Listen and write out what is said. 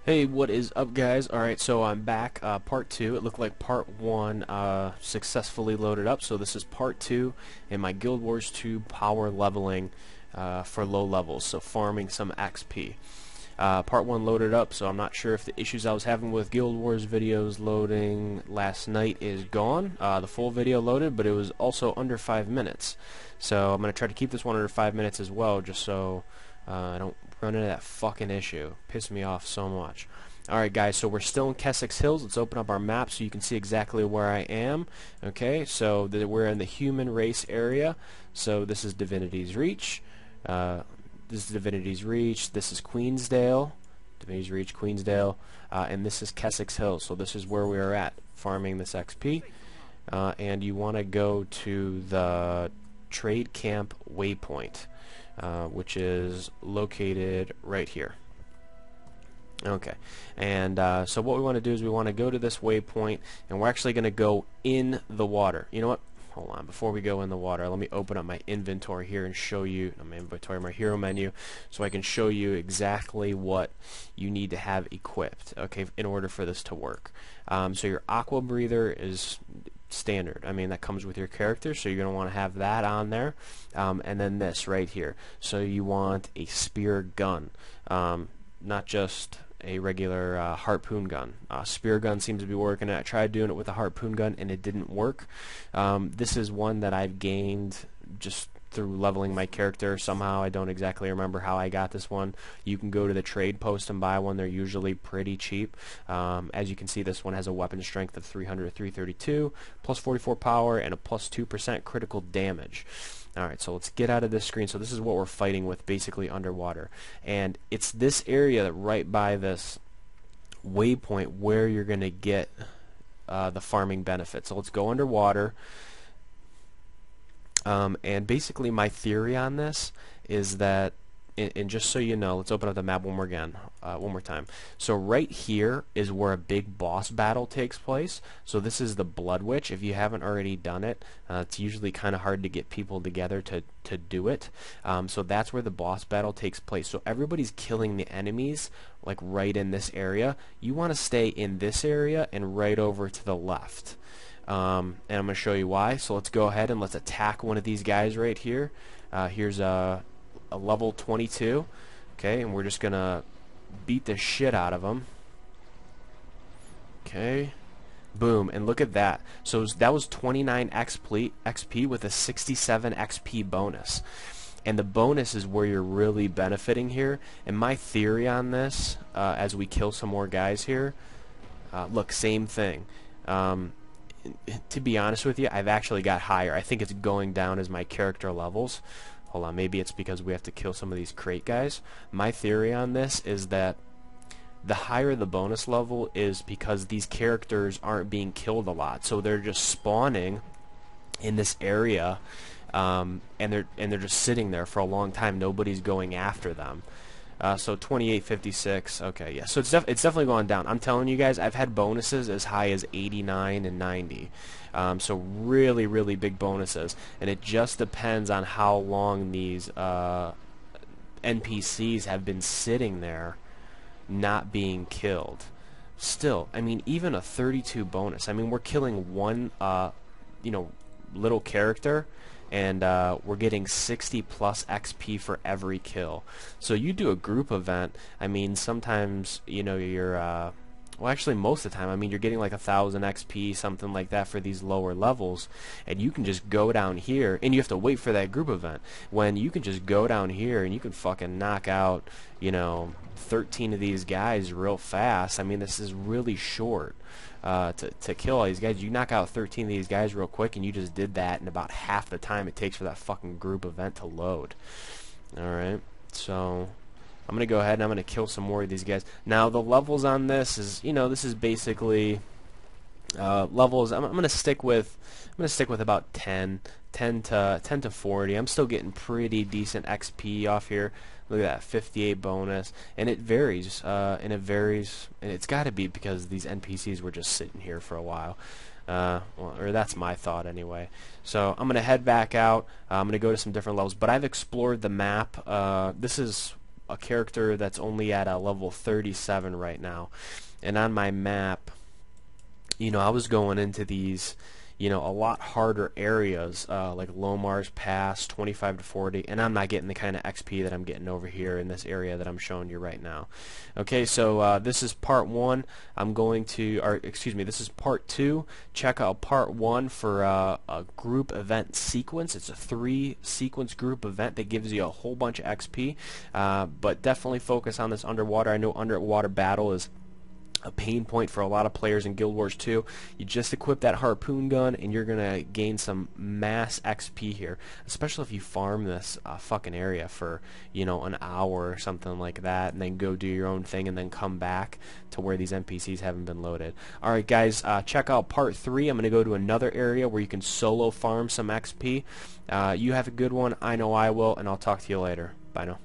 Hey, what is up, guys? Alright, so I'm back, part 2. It looked like part 1 successfully loaded up, so this is part 2 in my Guild Wars 2 power leveling for low levels, so farming some XP. Part 1 loaded up, so I'm not sure if the issues I was having with Guild Wars videos loading last night is gone. The full video loaded, but it was also under 5 minutes. So I'm going to try to keep this one under 5 minutes as well, just so I don't run into that fucking issue. Piss me off so much. Alright guys, so we're still in Kessex Hills. Let's open up our map so you can see exactly where I am. Okay, so we're in the human race area. So this is Divinity's Reach. This is Divinity's Reach. This is Queensdale. Divinity's Reach, Queensdale. And this is Kessex Hills. So this is where we are at, farming this XP. And you want to go to the Trade Camp Waypoint. Which is located right here. Okay, and so what we want to do is we want to go to this waypoint, and we're actually going to go in the water. You know what? Hold on. Before we go in the water, let me open up my inventory here and show you my inventory, my hero menu, so I can show you exactly what you need to have equipped. Okay, in order for this to work. So your aqua breather is standard. I mean, that comes with your character, so you're going to want to have that on there. And then this right here. So you want a spear gun, not just a regular harpoon gun. Spear gun seems to be working. I tried doing it with a harpoon gun and it didn't work. This is one that I've gained just through leveling my character. Somehow I don't exactly remember how I got this one. You can go to the trade post and buy one. They're usually pretty cheap. As you can see, this one has a weapon strength of 300 to 332, plus 44 power, and a plus 2% critical damage. Alright, so let's get out of this screen. So this is what we're fighting with, basically underwater. And it's this area right by this waypoint where you're going to get the farming benefits. So let's go underwater. And basically my theory on this is that, and just so you know, let's open up the map one more time. So right here is where a big boss battle takes place. So this is the Blood Witch. If you haven't already done it, it's usually kind of hard to get people together to do it. So that's where the boss battle takes place. So everybody's killing the enemies like right in this area. You want to stay in this area and right over to the left. And I'm going to show you why. So let's go ahead and let's attack one of these guys right here. Here's a level 22. Okay, and we're just going to beat the shit out of him. Okay. Boom, and look at that. So that was 29 XP with a 67 XP bonus. And the bonus is where you're really benefiting here. And my theory on this, as we kill some more guys here, look, same thing. To be honest with you, I've actually got higher. I think it's going down as my character levels. Hold on, maybe it's because we have to kill some of these crate guys. My theory on this is that the higher the bonus level is because these characters aren't being killed a lot, so they're just spawning in this area, and they're just sitting there for a long time. Nobody's going after them. So 2856. Okay, yeah. So it's definitely going down. I'm telling you guys, I've had bonuses as high as 89 and 90. So really, really big bonuses, and it just depends on how long these NPCs have been sitting there, not being killed. Still, I mean, even a 32 bonus. I mean, we're killing one, little character, and we're getting 60 plus XP for every kill. So you do a group event, I mean, sometimes, you know, you're, well, actually most of the time, I mean, you're getting like 1,000 XP, something like that for these lower levels, and you can just go down here, and you have to wait for that group event, when you can just go down here and you can fucking knock out, you know, 13 of these guys real fast. I mean, this is really short. To kill all these guys, you knock out 13 of these guys real quick, and you just did that in about half the time it takes for that fucking group event to load. Alright, so I'm going to go ahead and I'm going to kill some more of these guys. Now the levels on this is, you know, this is basically levels. I'm going to stick with about 10 to 40. I'm still getting pretty decent XP off here. Look at that, 58 bonus, and it varies, and it's got to be because these NPCs were just sitting here for a while. Or that's my thought anyway. So I'm going to head back out. I'm going to go to some different levels, but I've explored the map. This is a character that's only at a level 37 right now, and on my map, you know, I was going into these, you know, a lot harder areas, like Lomar's Pass, 25 to 40, and I'm not getting the kind of XP that I'm getting over here in this area that I'm showing you right now. Okay, so this is part 1. I'm going to, or excuse me, this is part 2. Check out part 1 for a group event sequence. It's a 3-sequence group event that gives you a whole bunch of XP, but definitely focus on this underwater. I know underwater battle is a pain point for a lot of players in Guild Wars 2. You just equip that harpoon gun and you're gonna gain some mass XP here, especially if you farm this fucking area for, you know, an hour or something like that, and then go do your own thing and then come back to where these NPCs haven't been loaded. Alright guys, check out part 3. I'm gonna go to another area where you can solo farm some XP. You have a good one, I know I will, and I'll talk to you later. Bye now.